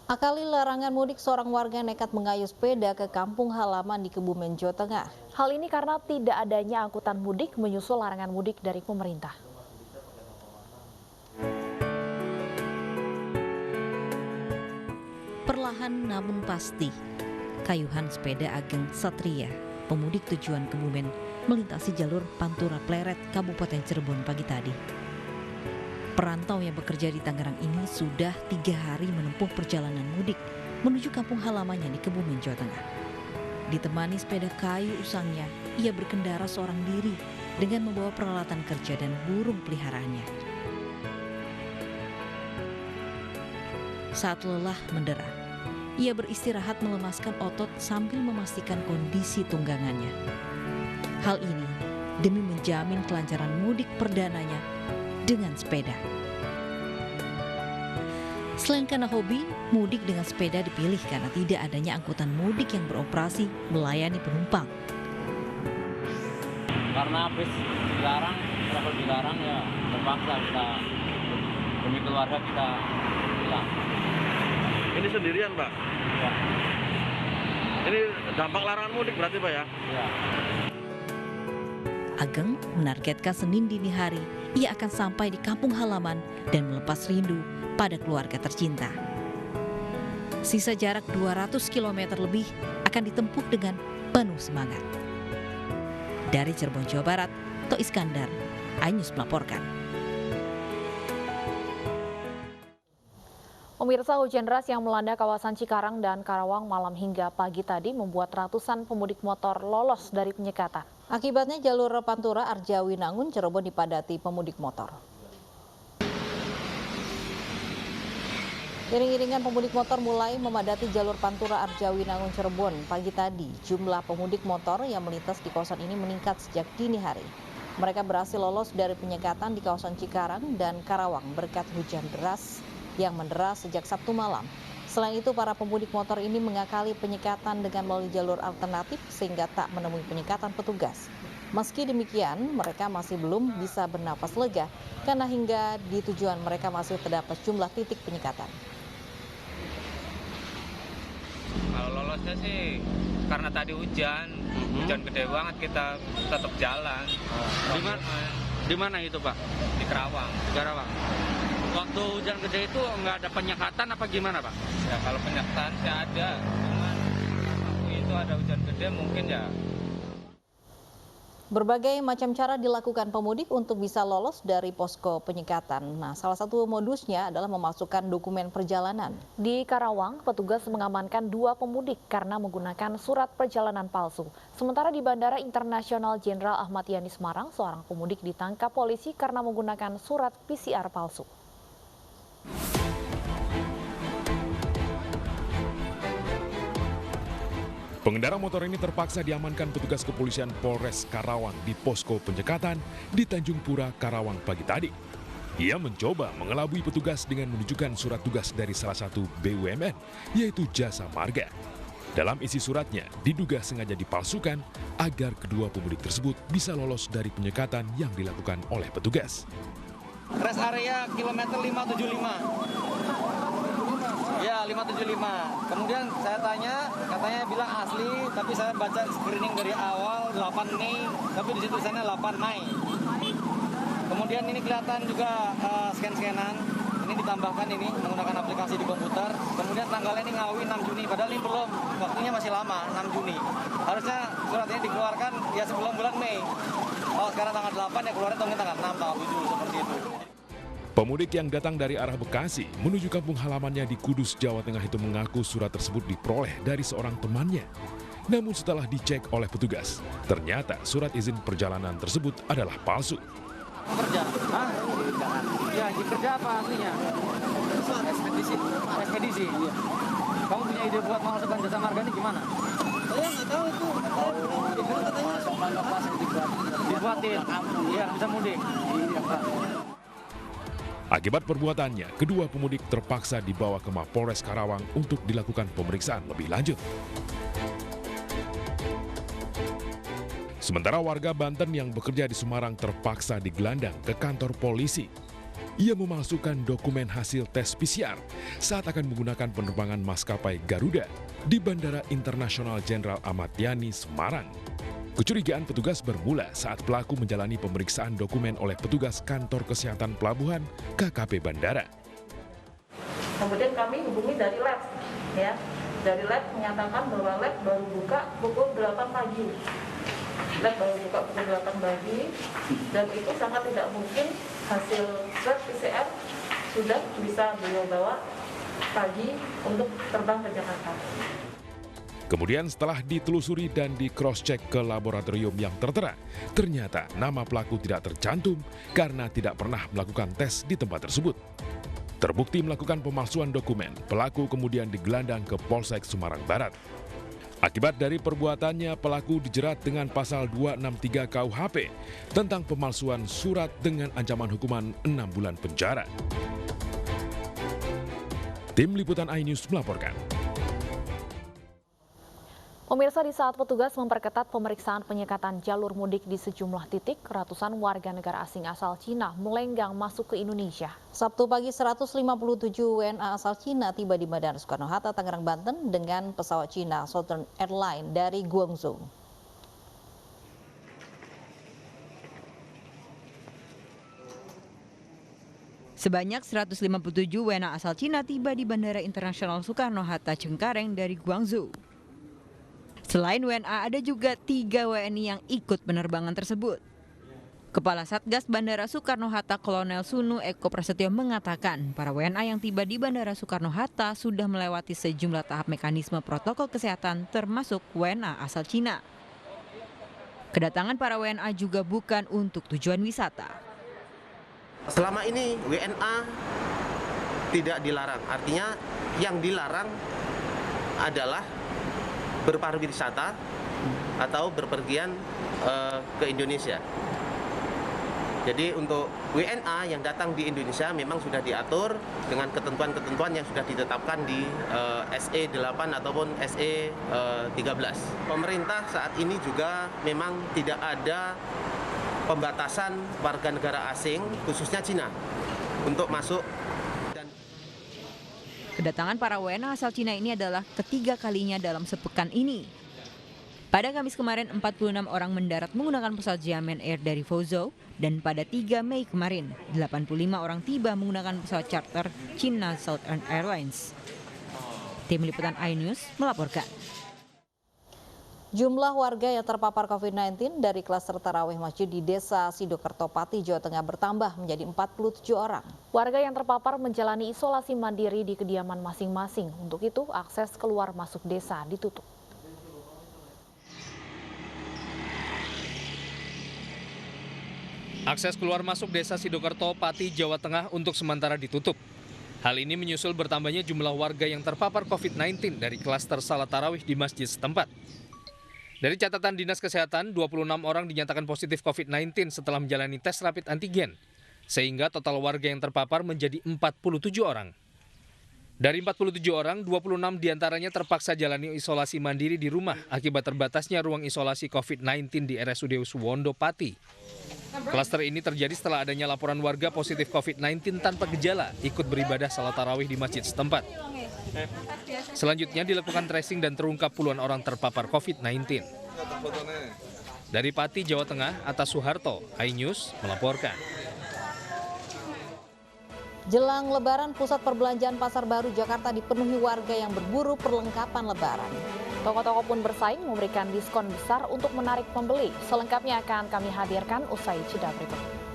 Akali larangan mudik, seorang warga nekat mengayuh sepeda ke kampung halaman di Kebumen, Jawa Tengah. Hal ini karena tidak adanya angkutan mudik menyusul larangan mudik dari pemerintah. Perlahan namun pasti, kayuhan sepeda Ageng Satria, pemudik tujuan Kebumen, melintasi jalur Pantura Pleret, Kabupaten Cirebon pagi tadi. Perantau yang bekerja di Tangerang ini sudah 3 hari menempuh perjalanan mudik menuju kampung halamannya di Kebumen, Jawa Tengah. Ditemani sepeda kayu usangnya, ia berkendara seorang diri dengan membawa peralatan kerja dan burung peliharaannya. Saat lelah mendera, ia beristirahat melemaskan otot sambil memastikan kondisi tunggangannya. Hal ini demi menjamin kelancaran mudik perdananya dengan sepeda. Selain karena hobi, mudik dengan sepeda dipilih karena tidak adanya angkutan mudik yang beroperasi melayani penumpang. Karena habis dilarang, travel dilarang ya terpaksa kita demi keluarga kita pulang. Ini sendirian, Pak? Ya. Ini dampak larangan mudik berarti, Pak ya? Ya. Ageng menargetkan Senin dini hari ia akan sampai di kampung halaman dan melepas rindu pada keluarga tercinta. Sisa jarak 200 km lebih akan ditempuh dengan penuh semangat. Dari Cirebon, Jawa Barat, To Iskandar, iNews melaporkan. Pemirsa, hujan deras yang melanda kawasan Cikarang dan Karawang malam hingga pagi tadi membuat ratusan pemudik motor lolos dari penyekatan. Akibatnya jalur Pantura Arjawinangun Cirebon dipadati pemudik motor. Iring-iringan pemudik motor mulai memadati jalur Pantura Arjawinangun Cirebon pagi tadi. Jumlah pemudik motor yang melintas di kawasan ini meningkat sejak dini hari. Mereka berhasil lolos dari penyekatan di kawasan Cikarang dan Karawang berkat hujan deras yang menderas sejak Sabtu malam. Selain itu, para pemudik motor ini mengakali penyekatan dengan melalui jalur alternatif sehingga tak menemui penyekatan petugas. Meski demikian, mereka masih belum bisa bernapas lega karena hingga di tujuan mereka masih terdapat jumlah titik penyekatan. Kalau lolosnya sih karena tadi hujan gede banget kita tetap jalan. Di mana itu, Pak? Di Karawang. Di Karawang. Waktu hujan gede itu nggak ada penyekatan apa gimana, Pak? Ya kalau penyekatan sih ada, cuman waktu itu ada hujan gede mungkin ya. Berbagai macam cara dilakukan pemudik untuk bisa lolos dari posko penyekatan. Nah, salah satu modusnya adalah memasukkan dokumen perjalanan. Di Karawang, petugas mengamankan 2 pemudik karena menggunakan surat perjalanan palsu. Sementara di Bandara Internasional Jenderal Ahmad Yani Semarang, seorang pemudik ditangkap polisi karena menggunakan surat PCR palsu. Pengendara motor ini terpaksa diamankan petugas kepolisian Polres Karawang di posko penyekatan di Tanjung Pura, Karawang pagi tadi. Ia mencoba mengelabui petugas dengan menunjukkan surat tugas dari salah satu BUMN, yaitu Jasa Marga. Dalam isi suratnya, diduga sengaja dipalsukan agar kedua pemudik tersebut bisa lolos dari penyekatan yang dilakukan oleh petugas. Rest area kilometer 575. Ya, 575. Kemudian saya tanya, katanya bilang asli, tapi saya baca screening dari awal 8 Mei, tapi di situ sana 8 Mei. Kemudian ini kelihatan juga scan-scanan. Ini ditambahkan ini menggunakan aplikasi di komputer. Kemudian tanggalnya ini Ngawi 6 Juni, padahal ini belum, waktunya masih lama, 6 Juni. Harusnya surat ini dikeluarkan ya sebelum bulan Mei. Oh, sekarang tanggal 8 ya keluarnya tanggal 6, tanggal 7, seperti itu. Pemudik yang datang dari arah Bekasi menuju kampung halamannya di Kudus, Jawa Tengah itu mengaku surat tersebut diperoleh dari seorang temannya. Namun setelah dicek oleh petugas, ternyata surat izin perjalanan tersebut adalah palsu. Kerja? Hah? Ya, kerja apa aslinya? Ekspedisi. Ekspedisi? Iya. Kamu punya ide buat memasukkan Jasa Marga ini gimana? Saya nggak tahu itu. Katanya dibuatin. Iya, bisa mudik. Iya, Pak. Akibat perbuatannya, kedua pemudik terpaksa dibawa ke Mapolres Karawang untuk dilakukan pemeriksaan lebih lanjut. Sementara warga Banten yang bekerja di Semarang terpaksa digelandang ke kantor polisi. Ia memalsukan dokumen hasil tes PCR saat akan menggunakan penerbangan maskapai Garuda di Bandara Internasional Jenderal Ahmad Yani, Semarang. Kecurigaan petugas bermula saat pelaku menjalani pemeriksaan dokumen oleh petugas kantor kesehatan pelabuhan KKP Bandara. Kemudian kami hubungi dari lab, ya. Dari lab menyatakan bahwa lab baru buka pukul 8 pagi. Lab baru buka pukul 8 pagi, dan itu sangat tidak mungkin hasil swab PCR sudah bisa beliau bawa pagi untuk terbang ke Jakarta. Kemudian setelah ditelusuri dan di cross-check ke laboratorium yang tertera, ternyata nama pelaku tidak tercantum karena tidak pernah melakukan tes di tempat tersebut. Terbukti melakukan pemalsuan dokumen, pelaku kemudian digelandang ke Polsek Semarang Barat. Akibat dari perbuatannya, pelaku dijerat dengan pasal 263 KUHP tentang pemalsuan surat dengan ancaman hukuman 6 bulan penjara. Tim Liputan iNews melaporkan. Pemirsa, di saat petugas memperketat pemeriksaan penyekatan jalur mudik di sejumlah titik, ratusan warga negara asing asal Cina melenggang masuk ke Indonesia. Sabtu pagi 157 WNA asal Cina tiba di Bandara Soekarno-Hatta, Tangerang, Banten dengan pesawat Cina Southern Airlines dari Guangzhou. Sebanyak 157 WNA asal Cina tiba di Bandara Internasional Soekarno-Hatta Cengkareng dari Guangzhou. Selain WNA, ada juga 3 WNI yang ikut penerbangan tersebut. Kepala Satgas Bandara Soekarno-Hatta Kolonel Sunu Eko Prasetyo mengatakan para WNA yang tiba di Bandara Soekarno-Hatta sudah melewati sejumlah tahap mekanisme protokol kesehatan termasuk WNA asal Cina. Kedatangan para WNA juga bukan untuk tujuan wisata. Selama ini WNA tidak dilarang, artinya yang dilarang adalah berpariwisata atau berpergian ke Indonesia. Jadi untuk WNA yang datang di Indonesia memang sudah diatur dengan ketentuan-ketentuan yang sudah ditetapkan di SE 8 ataupun SE 13. Pemerintah saat ini juga memang tidak ada pembatasan warga negara asing, khususnya Cina, untuk masuk. Kedatangan para WNA asal Cina ini adalah ketiga kalinya dalam sepekan ini. Pada Kamis kemarin, 46 orang mendarat menggunakan pesawat Xiamen Air dari Fuzhou, dan pada 3 Mei kemarin, 85 orang tiba menggunakan pesawat charter China Southern Airlines. Tim Liputan iNews melaporkan. Jumlah warga yang terpapar COVID-19 dari klaster tarawih masjid di Desa Sidokerto Pati, Jawa Tengah bertambah menjadi 47 orang. Warga yang terpapar menjalani isolasi mandiri di kediaman masing-masing. Untuk itu, akses keluar masuk desa ditutup. Akses keluar masuk Desa Sidokerto Pati, Jawa Tengah untuk sementara ditutup. Hal ini menyusul bertambahnya jumlah warga yang terpapar COVID-19 dari klaster salat tarawih di masjid setempat. Dari catatan Dinas Kesehatan, 26 orang dinyatakan positif COVID-19 setelah menjalani tes rapid antigen, sehingga total warga yang terpapar menjadi 47 orang. Dari 47 orang, 26 diantaranya terpaksa jalani isolasi mandiri di rumah akibat terbatasnya ruang isolasi COVID-19 di RSUD Suwondo Pati. Klaster ini terjadi setelah adanya laporan warga positif COVID-19 tanpa gejala ikut beribadah salat tarawih di masjid setempat. Selanjutnya dilakukan tracing dan terungkap puluhan orang terpapar COVID-19. Dari Pati, Jawa Tengah, Atta Suharto, iNews melaporkan. Jelang Lebaran, pusat perbelanjaan Pasar Baru Jakarta dipenuhi warga yang berburu perlengkapan Lebaran. Toko-toko pun bersaing memberikan diskon besar untuk menarik pembeli. Selengkapnya akan kami hadirkan usai jeda berikut.